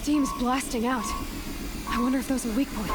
steam's blasting out. I wonder if those are weak points.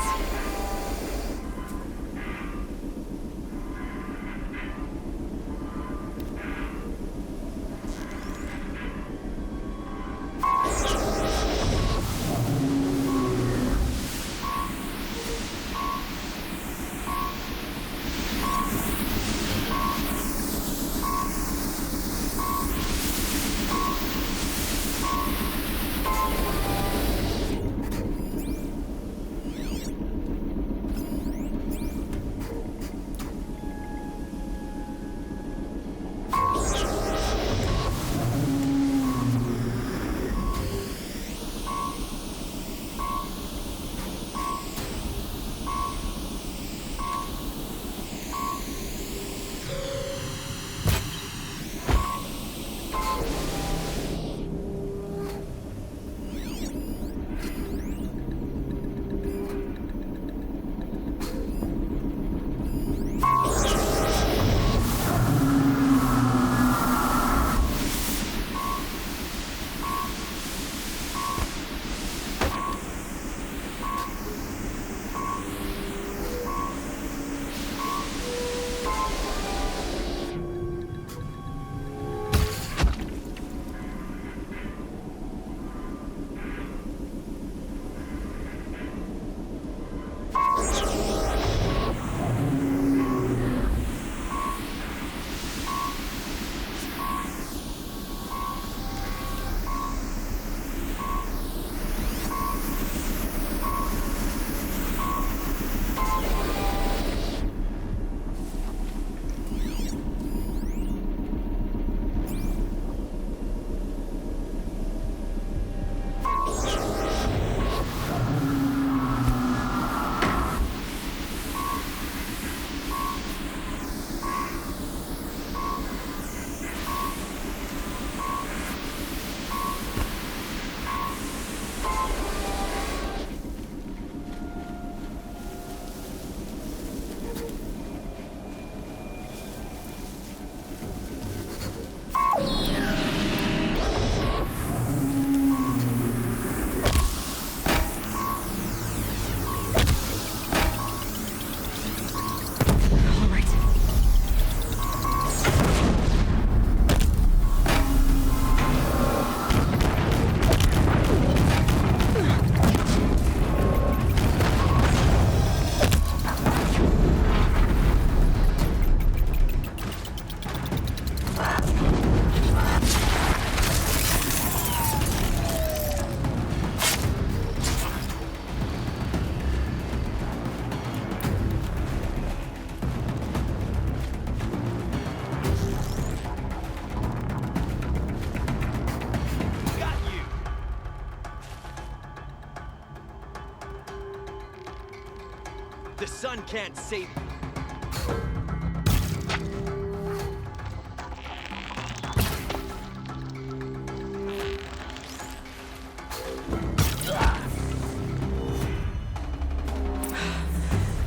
The sun can't save me.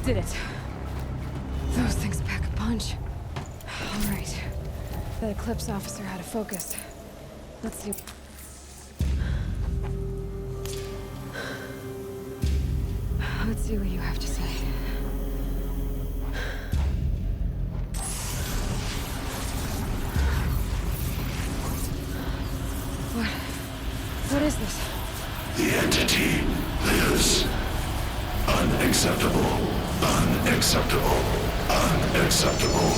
Did it. Those things pack a punch. All right. That Eclipse officer had a focus. Let's see. Let's see what you have to say. What is this? The entity lives. Unacceptable. Unacceptable. Unacceptable.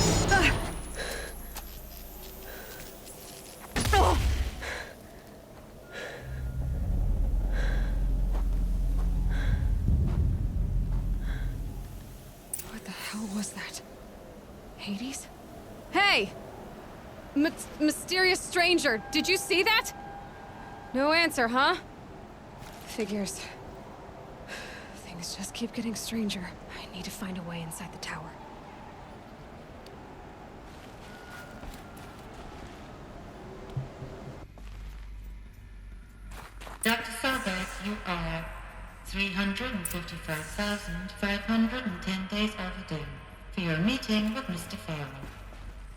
What the hell was that? Hades? Hey! Mysterious stranger, did you see that? No answer, huh? Figures. Things just keep getting stranger. I need to find a way inside the tower. Dr. Sobeck, you are 355,510 days overdue for your meeting with Mr. Farrell.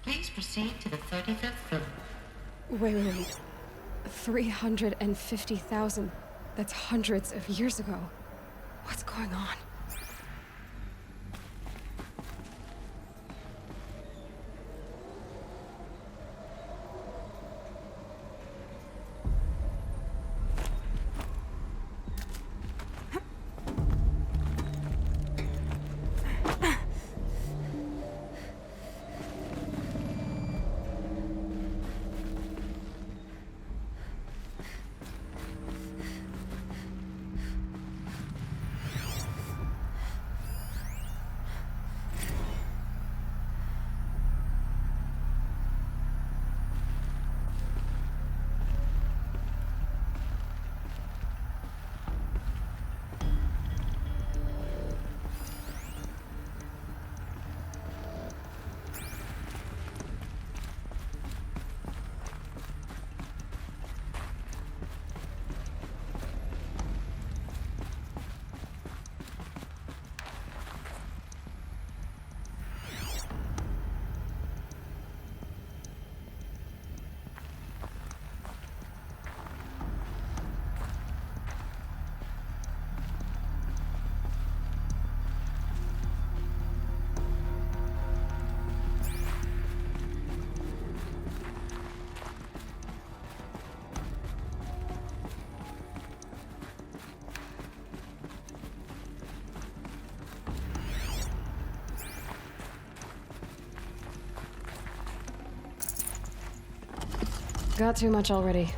Please proceed to the 35th floor. Wait. 350,000. That's hundreds of years ago. What's going on? Got too much already.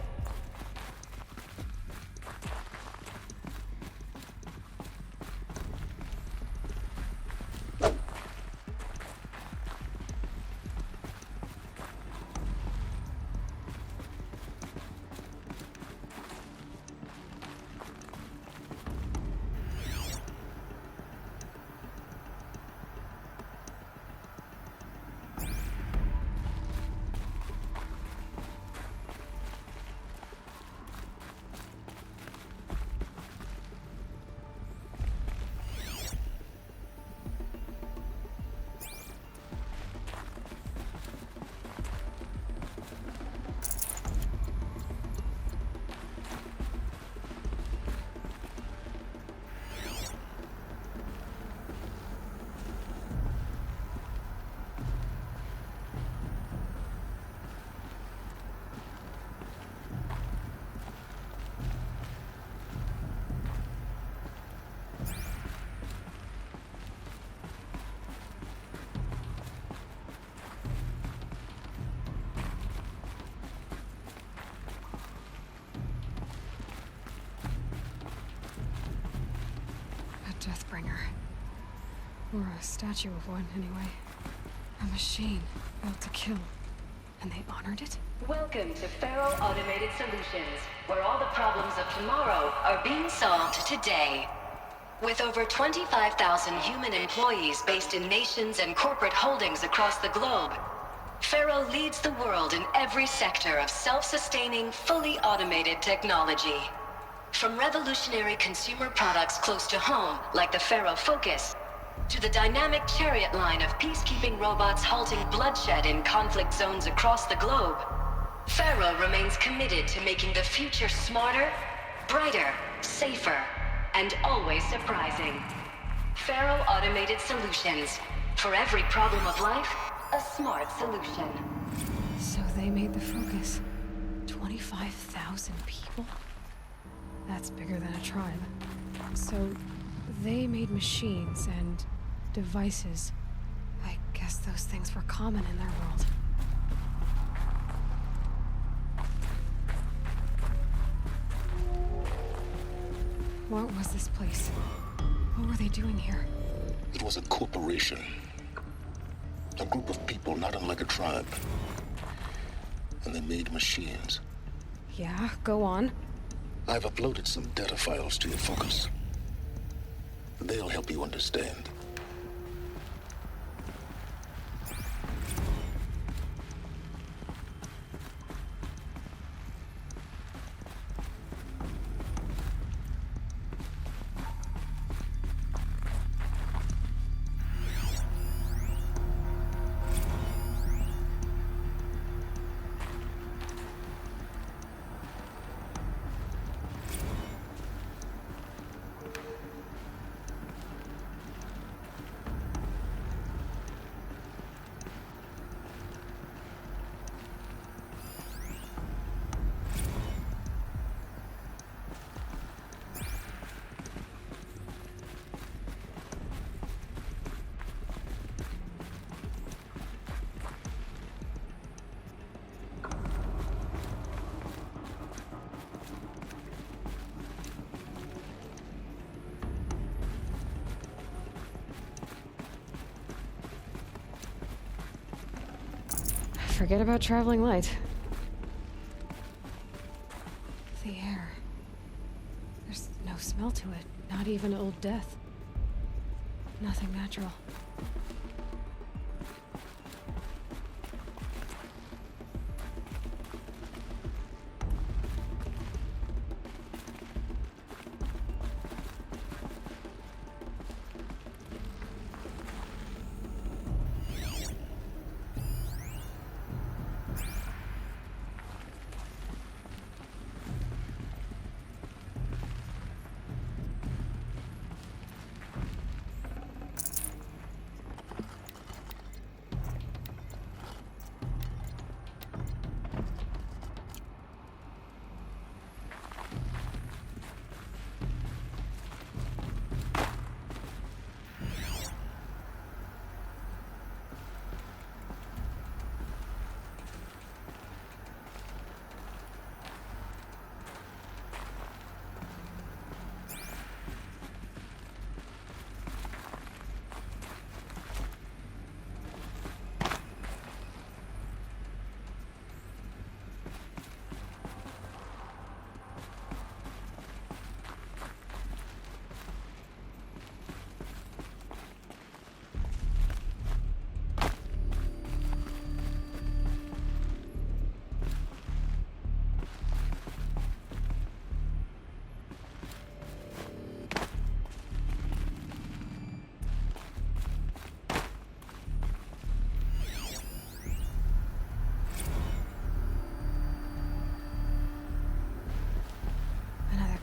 Deathbringer. Or a statue of one, anyway. A machine built to kill. And they honored it? Welcome to Faro Automated Solutions, where all the problems of tomorrow are being solved today. With over 25,000 human employees based in nations and corporate holdings across the globe, Faro leads the world in every sector of self-sustaining, fully automated technology. From revolutionary consumer products close to home, like the Faro Focus, to the dynamic Chariot line of peacekeeping robots halting bloodshed in conflict zones across the globe, Faro remains committed to making the future smarter, brighter, safer, and always surprising. Faro Automated Solutions. For every problem of life, a smart solution. So they made the Focus. 25,000 people? That's bigger than a tribe. So they made machines and devices. I guess those things were common in their world. What was this place? What were they doing here? It was a corporation. A group of people not unlike a tribe. And they made machines. Yeah, go on. I've uploaded some data files to your Focus. They'll help you understand. Forget about traveling light. The air. There's no smell to it. Not even Old Death. Nothing natural.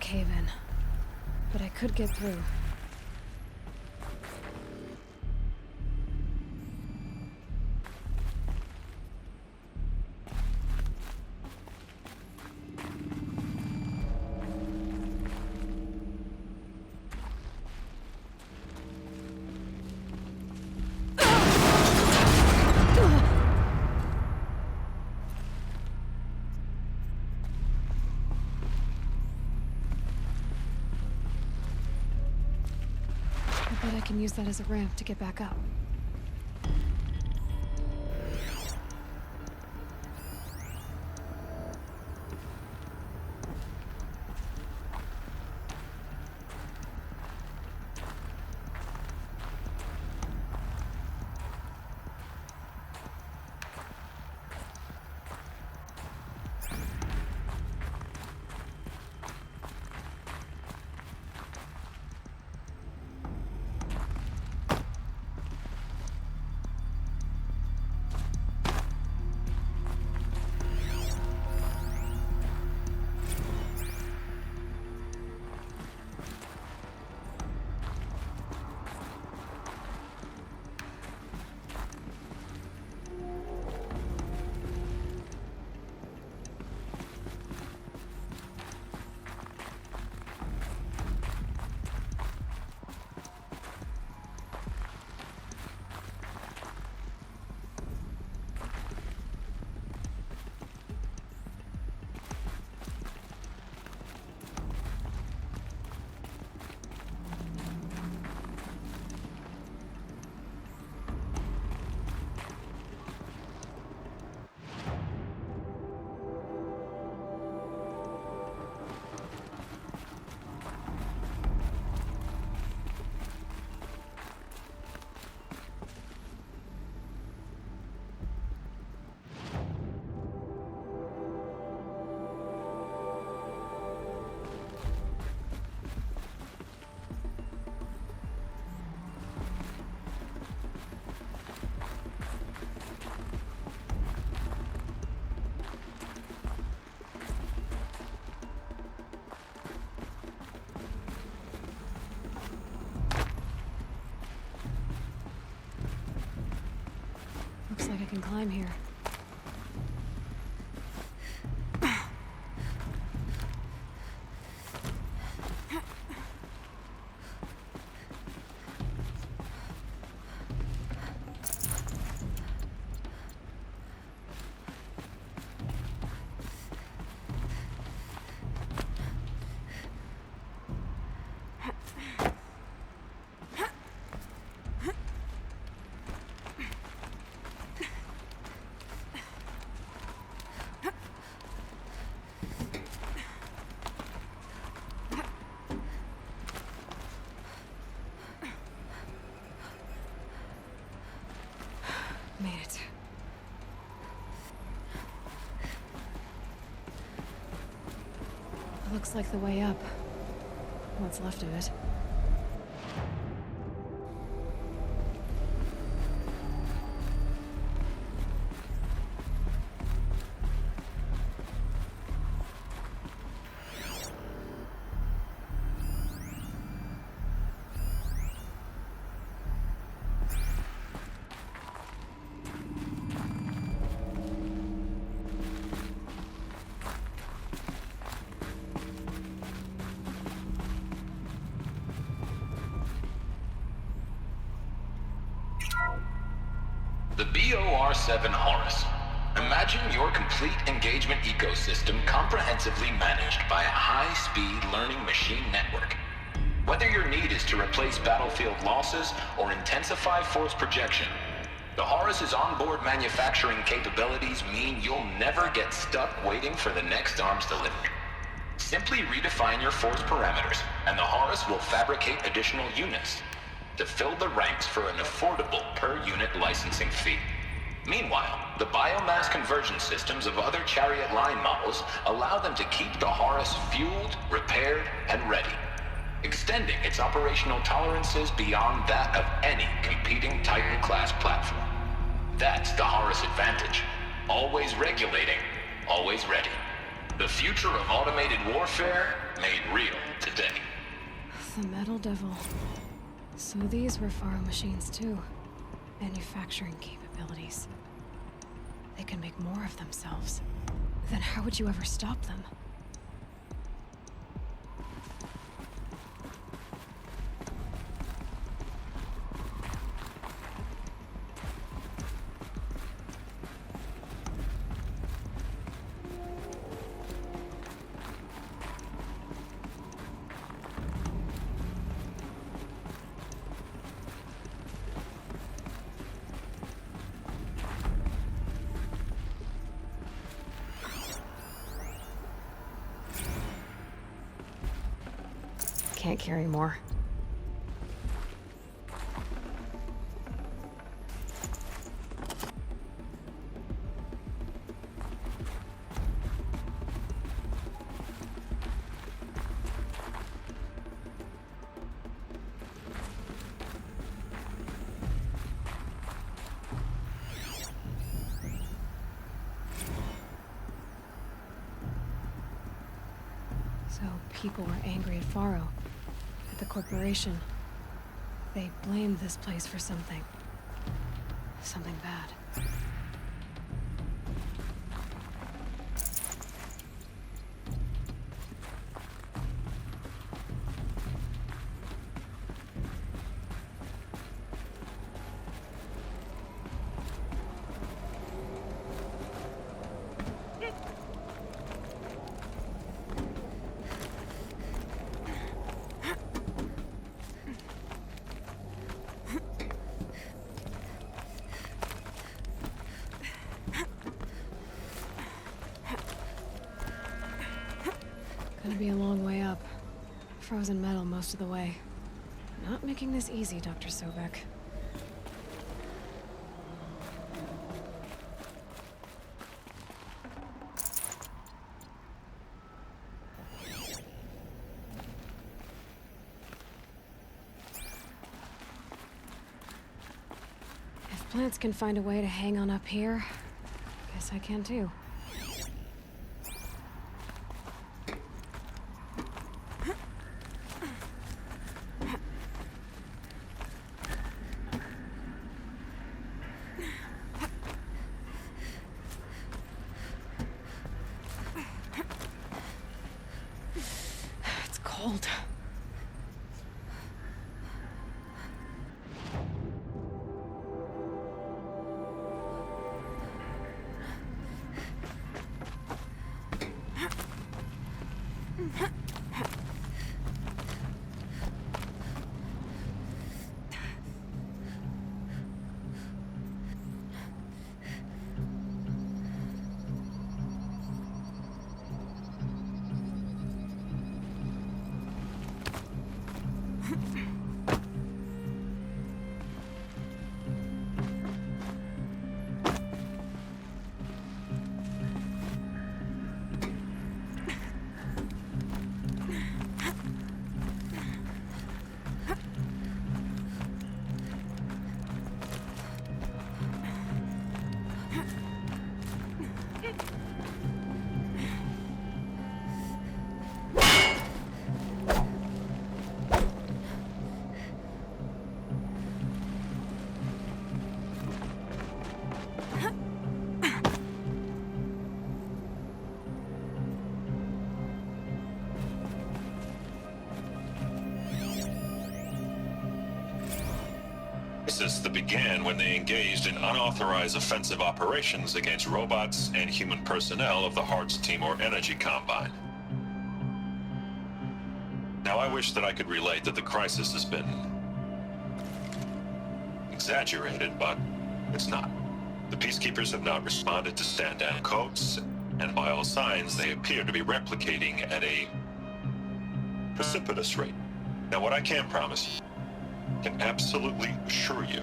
Cave-in. But I could get through. I bet I can use that as a ramp to get back up. Looks like I can climb here. Made it. Looks like the way up. What's left of it. The BOR-7 Horus. Imagine your complete engagement ecosystem comprehensively managed by a high-speed learning machine network. Whether your need is to replace battlefield losses or intensify force projection, the Horus's onboard manufacturing capabilities mean you'll never get stuck waiting for the next arms delivery. Simply redefine your force parameters, and the Horus will fabricate additional units to fill the ranks for an affordable per-unit licensing fee. Meanwhile, the biomass conversion systems of other Chariot line models allow them to keep the Horus fueled, repaired, and ready, extending its operational tolerances beyond that of any competing Titan-class platform. That's the Horus advantage. Always regulating, always ready. The future of automated warfare made real today. The Metal Devil. So these were Faro machines too. Manufacturing capabilities. They can make more of themselves. Then how would you ever stop them? Can't carry more. So people were angry at Faro. The corporation. They blamed this place for something. Something bad. Gonna be a long way up. Frozen metal most of the way. Not making this easy, Dr. Sobek. If plants can find a way to hang on up here, guess I can too. It's cold. crisis that began when they engaged in unauthorized offensive operations against robots and human personnel of the Hearts Timor Energy Combine. Now, I wish that I could relate that the crisis has been exaggerated, but it's not. The Peacekeepers have not responded to stand-down codes, and by all signs, they appear to be replicating at a precipitous rate. Now, what I can promise you, can absolutely assure you,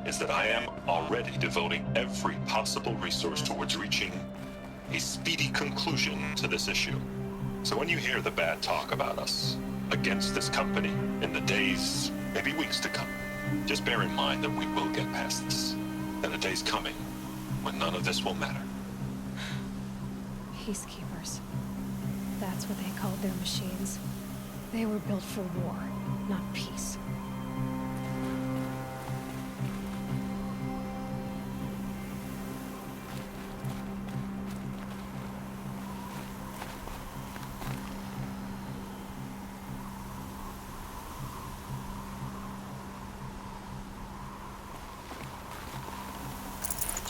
is that I am already devoting every possible resource towards reaching a speedy conclusion to this issue. So when you hear the bad talk about us against this company in the days, maybe weeks to come, just bear in mind that we will get past this. And a day's coming when none of this will matter. Peacekeepers. That's what they called their machines. They were built for war, not peace.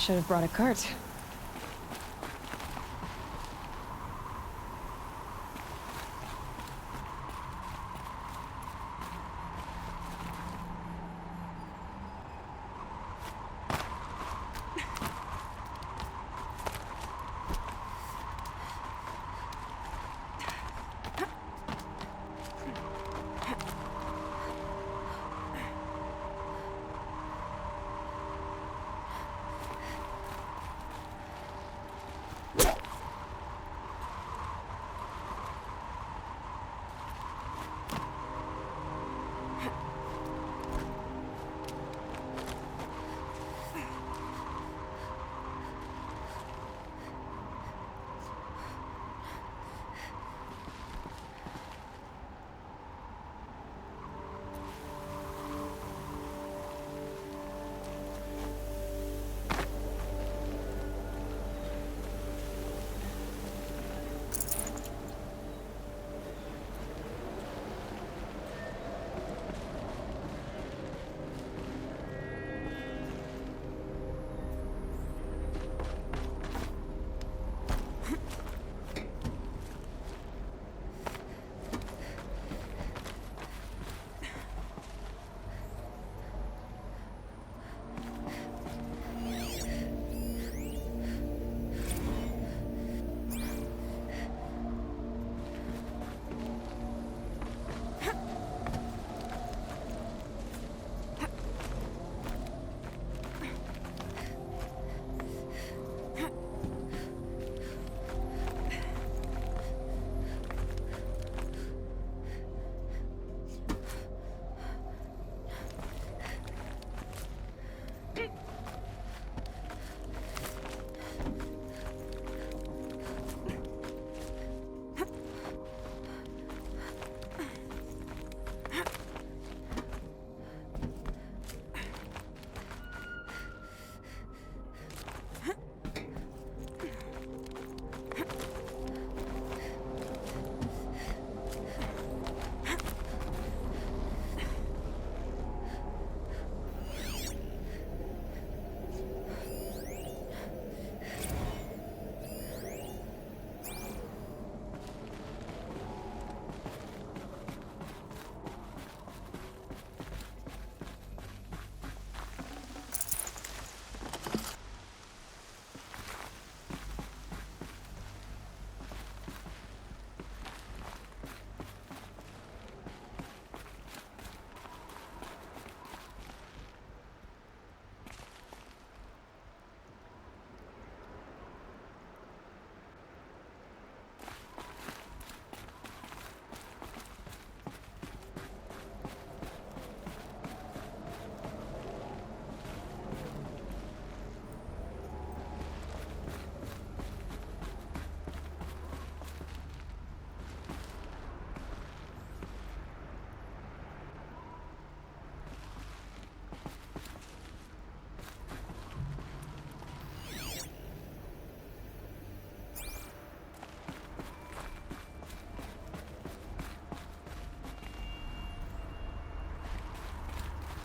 Should have brought a cart.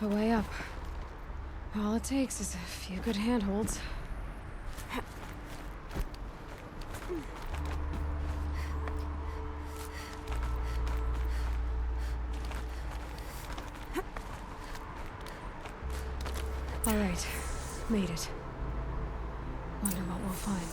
A way up. All it takes is a few good handholds. All right, made it. Wonder what we'll find.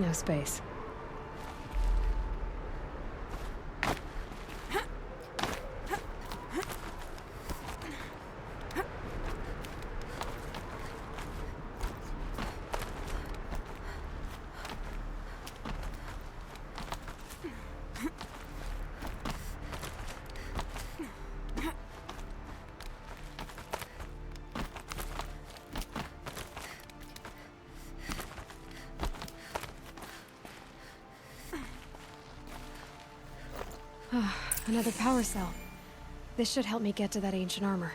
No space. Another power cell. This should help me get to that ancient armor.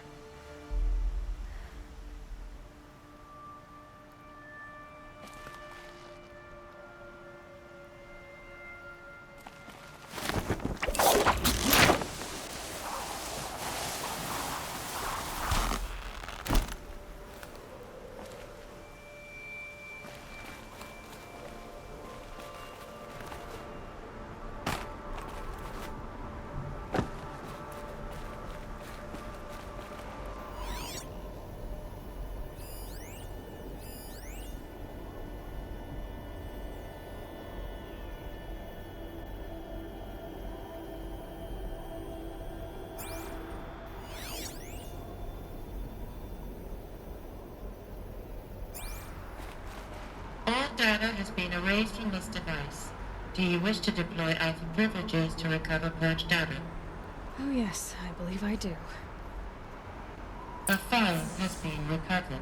All data has been erased from this device. Do you wish to deploy Alpha privileges to recover purged data? Oh yes, I believe I do. A file has been recovered.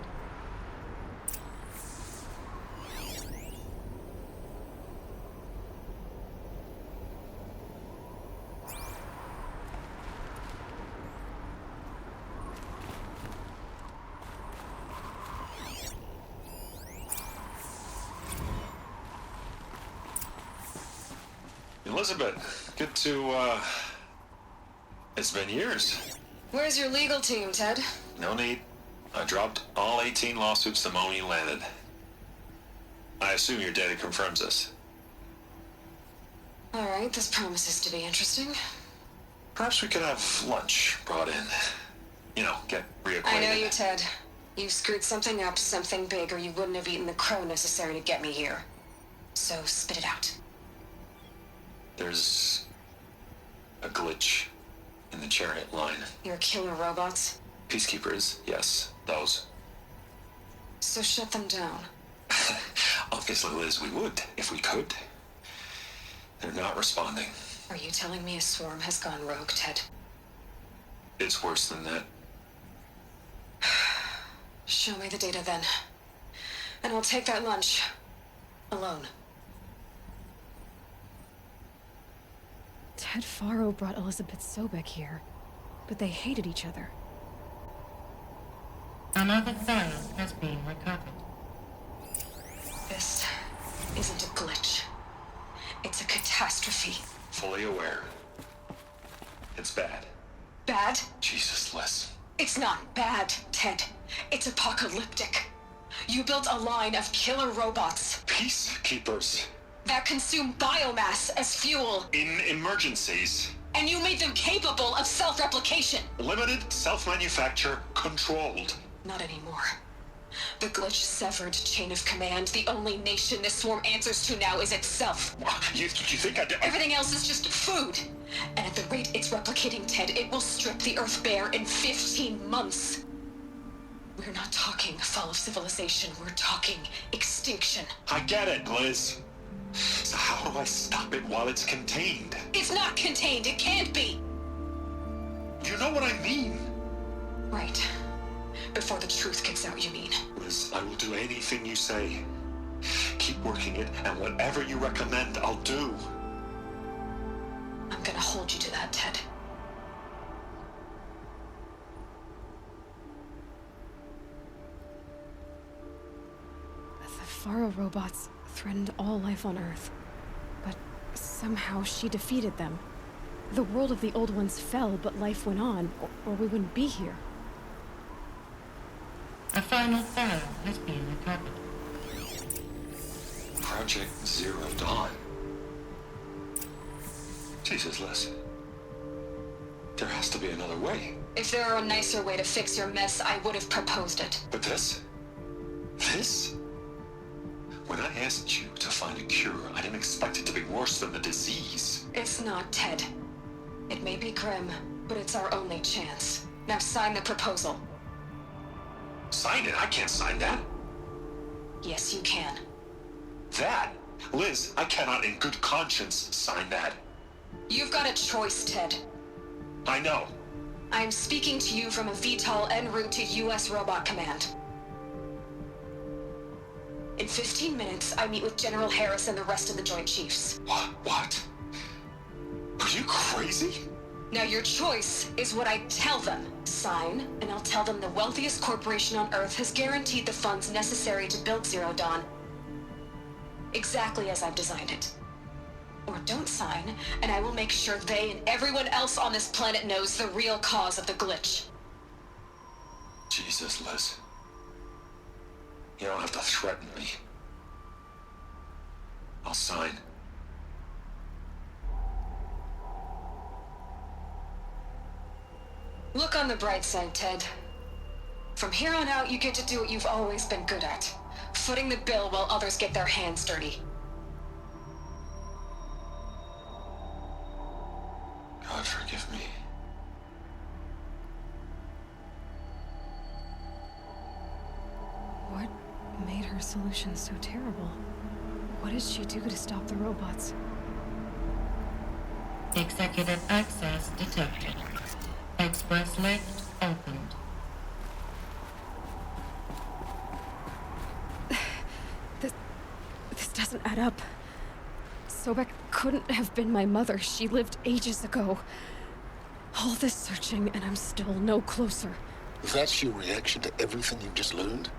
Elizabeth, good to, it's been years. Where's your legal team, Ted? No need. I dropped all 18 lawsuits the moment you landed. I assume your data confirms this. All right, this promises to be interesting. Perhaps we could have lunch brought in. You know, get reacquainted. I know you, Ted. You screwed something up, something big, or you wouldn't have eaten the crow necessary to get me here. So spit it out. There's a glitch in the chariot line. Your killer robots? Peacekeepers, yes, those. So shut them down. Obviously, Liz, we would, if we could. They're not responding. Are you telling me a swarm has gone rogue, Ted? It's worse than that. Show me the data then. And I'll take that lunch. Alone. Ted Faro brought Elizabeth Sobek here, but they hated each other. Another file has been recovered. This isn't a glitch. It's a catastrophe. Fully aware. It's bad. Bad? Jesus, Liz. It's not bad, Ted. It's apocalyptic. You built a line of killer robots Peacekeepers. that consume biomass as fuel, In emergencies. and you made them capable of self-replication. Limited, self-manufacture, controlled. Not anymore. The glitch severed chain of command. The only nation this swarm answers to now is itself. You think I did? Everything else is just food. And at the rate it's replicating, Ted, it will strip the Earth bare in 15 months. We're not talking fall of civilization. We're talking extinction. I get it, Liz. So how do I stop it while it's contained? It's not contained. It can't be. You know what I mean? Right. Before the truth gets out, you mean? Liz, I will do anything you say. Keep working it, and whatever you recommend, I'll do. I'm gonna hold you to that, Ted. The Faro robots threatened all life on Earth. But somehow she defeated them. The world of the old ones fell, but life went on, or we wouldn't be here. A final file has been recovered. Project Zero Dawn. Jesus, Liz. There has to be another way. If there were a nicer way to fix your mess, I would have proposed it. But this? This? When I asked you to find a cure, I didn't expect it to be worse than the disease. It's not, Ted. It may be grim, but it's our only chance. Now sign the proposal. Sign it? I can't sign that. Yes, you can. That? Liz, I cannot in good conscience sign that. You've got a choice, Ted. I know. I am speaking to you from a VTOL en route to U.S. Robot Command. In 15 minutes, I meet with General Harris and the rest of the Joint Chiefs. What? Are you crazy? Now your choice is what I tell them. Sign, and I'll tell them the wealthiest corporation on Earth has guaranteed the funds necessary to build Zero Dawn. Exactly as I've designed it. Or don't sign, and I will make sure they and everyone else on this planet knows the real cause of the glitch. Jesus, Liz. You don't have to threaten me. I'll sign. Look on the bright side, Ted. From here on out, you get to do what you've always been good at. Footing the bill while others get their hands dirty. God forgive me. What made her solution so terrible? What did she do to stop the robots? Executive access detected. Express lift opened. This doesn't add up. Sobek couldn't have been my mother. She lived ages ago. All this searching, and I'm still no closer. That's your reaction to everything you've just learned?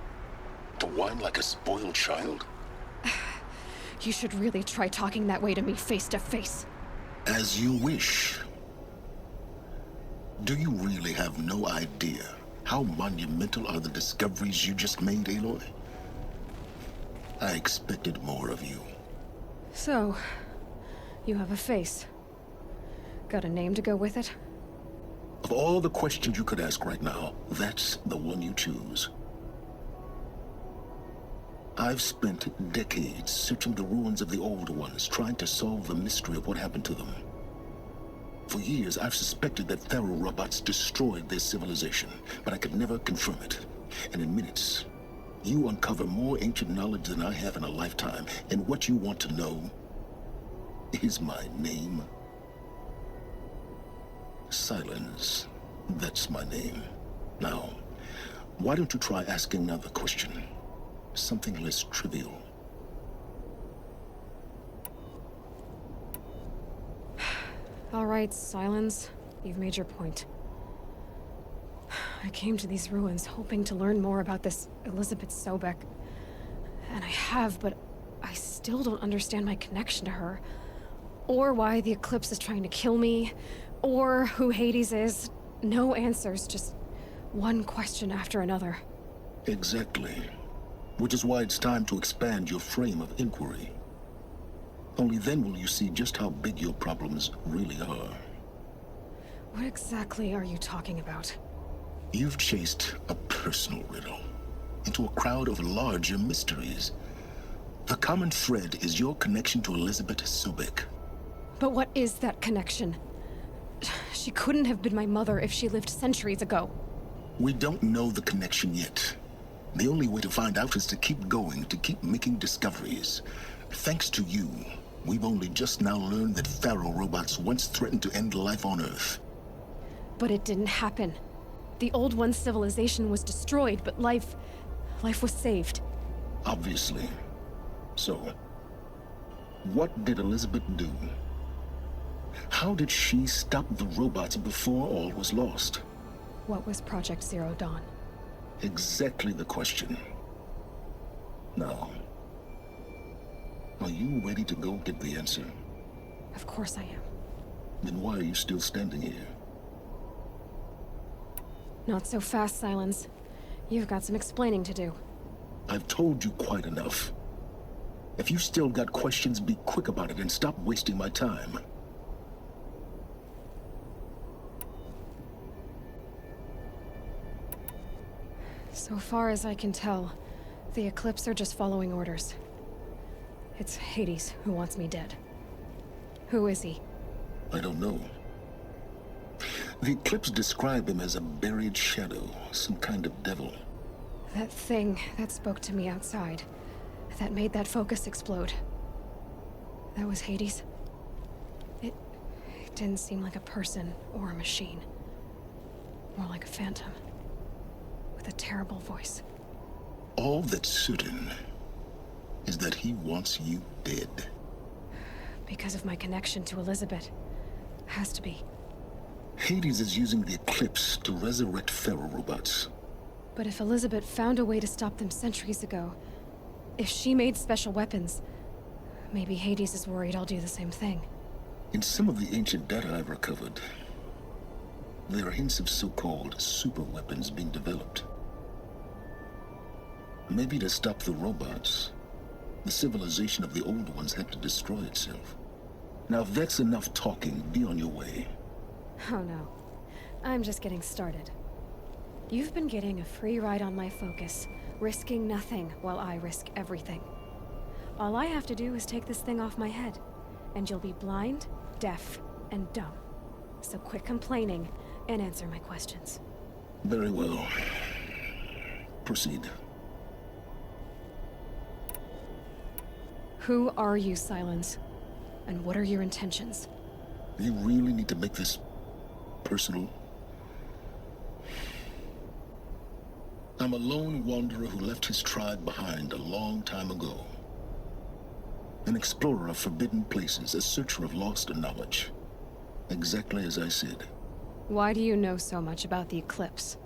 To whine like a spoiled child? You should really try talking that way to me face to face. As you wish. Do you really have no idea how monumental are the discoveries you just made, Aloy? I expected more of you. So, you have a face. Got a name to go with it? Of all the questions you could ask right now, that's the one you choose. I've spent decades searching the ruins of the older ones, trying to solve the mystery of what happened to them. For years, I've suspected that Faro robots destroyed their civilization, but I could never confirm it. And in minutes, you uncover more ancient knowledge than I have in a lifetime, and what you want to know is my name. Silence. That's my name. Now, why don't you try asking another question? Something less trivial. All right, Silence. You've made your point. I came to these ruins hoping to learn more about this Elizabeth Sobek. And I have, but I still don't understand my connection to her. Or why the Eclipse is trying to kill me. or who Hades is. No answers, just one question after another. Exactly. Which is why it's time to expand your frame of inquiry. Only then will you see just how big your problems really are. What exactly are you talking about? You've chased a personal riddle into a crowd of larger mysteries. The common thread is your connection to Elizabeth Sobek. But what is that connection? She couldn't have been my mother if she lived centuries ago. We don't know the connection yet. The only way to find out is to keep going, to keep making discoveries. Thanks to you, we've only just now learned that Pharaoh robots once threatened to end life on Earth. But it didn't happen. The Old One's civilization was destroyed, but life was saved. Obviously. So, what did Elizabeth do? How did she stop the robots before all was lost? What was Project Zero Dawn? Exactly the question. Now, are you ready to go get the answer? Of course I am. Then why are you still standing here? Not so fast, Silence. You've got some explaining to do. I've told you quite enough. If you've still got questions, be quick about it and stop wasting my time. So far as I can tell, the Eclipse are just following orders. It's Hades who wants me dead. Who is he? I don't know. The Eclipse describe him as a buried shadow, some kind of devil. That thing that spoke to me outside, that made that focus explode. That was Hades? It didn't seem like a person or a machine. More like a phantom. With a terrible voice. All that's certain is that he wants you dead. Because of my connection to Elizabeth. Has to be. Hades is using the Eclipse to resurrect Pharaoh robots. But if Elizabeth found a way to stop them centuries ago, if she made special weapons, maybe Hades is worried I'll do the same thing. In some of the ancient data I've recovered, there are hints of so-called super weapons being developed. Maybe to stop the robots, the civilization of the old ones had to destroy itself. Now, if that's enough talking, be on your way. Oh no. I'm just getting started. You've been getting a free ride on my focus, risking nothing while I risk everything. All I have to do is take this thing off my head, and you'll be blind, deaf, and dumb. So quit complaining and answer my questions. Very well. Proceed. Who are you, Silence? And what are your intentions? You really need to make this personal? I'm a lone wanderer who left his tribe behind a long time ago. An explorer of forbidden places, a searcher of lost knowledge. Exactly as I said. Why do you know so much about the Eclipse?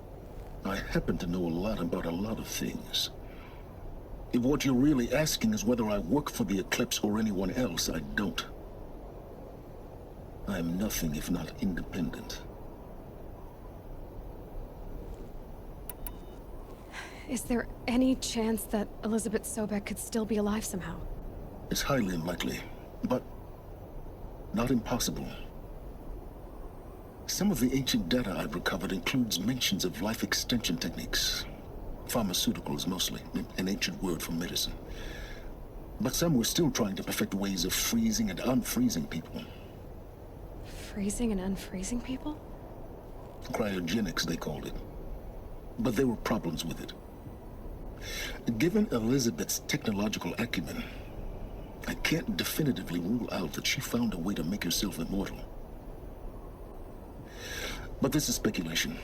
I happen to know a lot about a lot of things. If what you're really asking is whether I work for the Eclipse or anyone else, I don't. I am nothing if not independent. Is there any chance that Elizabeth Sobek could still be alive somehow? It's highly unlikely, but not impossible. Some of the ancient data I've recovered includes mentions of life extension techniques. Pharmaceuticals, mostly, an ancient word for medicine. But some were still trying to perfect ways of freezing and unfreezing people. Freezing and unfreezing people? Cryogenics, they called it. But there were problems with it. Given Elizabeth's technological acumen, I can't definitively rule out that she found a way to make herself immortal. But this is speculation.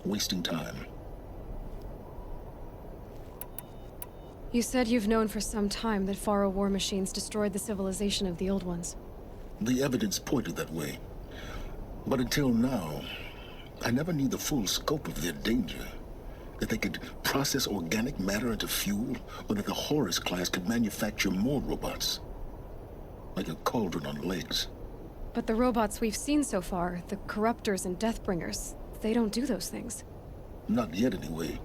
Wasting time. You said you've known for some time that Pharaoh war machines destroyed the civilization of the Old Ones. The evidence pointed that way. But until now, I never knew the full scope of their danger. That they could process organic matter into fuel, or that the Horus class could manufacture more robots. Like a cauldron on legs. But the robots we've seen so far, the Corruptors and Deathbringers, they don't do those things. Not yet, anyway.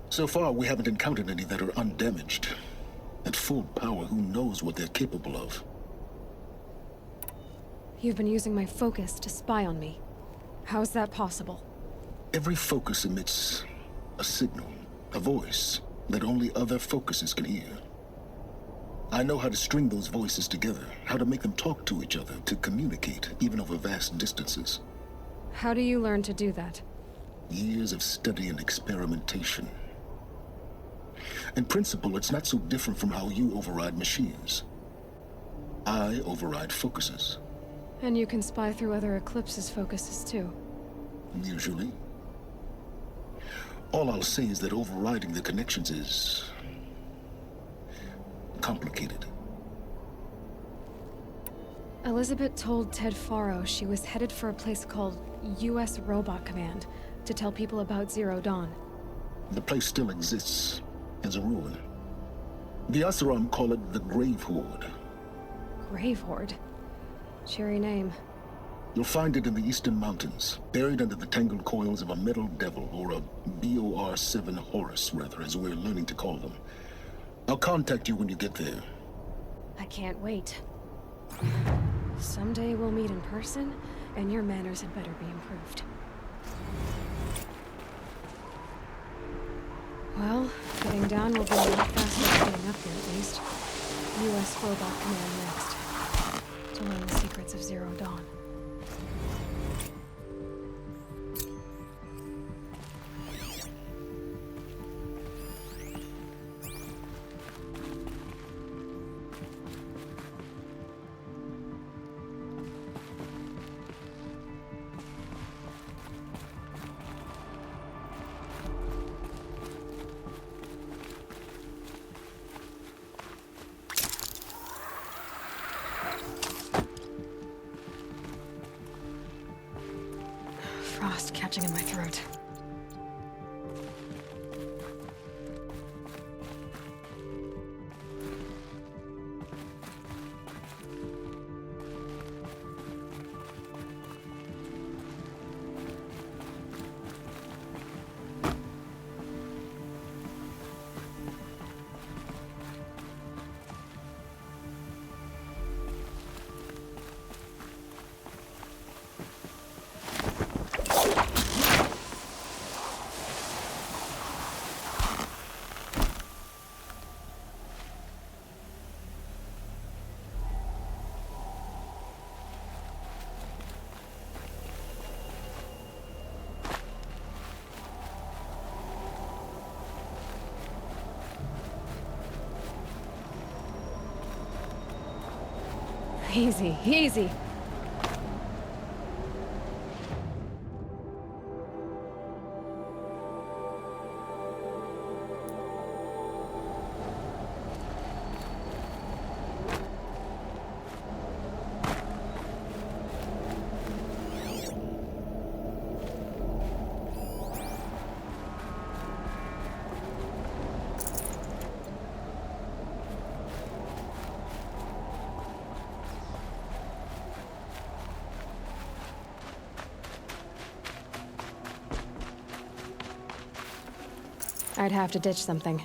So far, we haven't encountered any that are undamaged. At full power, who knows what they're capable of? You've been using my focus to spy on me. How's that possible? Every focus emits a signal, a voice, that only other focuses can hear. I know how to string those voices together, how to make them talk to each other, to communicate, even over vast distances. How do you learn to do that? Years of study and experimentation. In principle, it's not so different from how you override machines. I override focuses. And you can spy through other Eclipse's focuses too. Usually. All I'll say is that overriding the connections is complicated. Elizabeth told Ted Faro she was headed for a place called U.S. Robot Command to tell people about Zero Dawn. The place still exists as a ruin. The Oseram call it the Grave Horde. Grave Horde? Cheery name. You'll find it in the Eastern Mountains, buried under the tangled coils of a Metal Devil, or a BOR-7 Horus, rather, as we're learning to call them. I'll contact you when you get there. I can't wait. Someday we'll meet in person, and your manners had better be improved. Well, getting down will be a lot faster than getting up here, at least. U.S. Robot Command next. To learn the secrets of Zero Dawn. Frost catching in my throat. Easy, easy. I'd have to ditch something.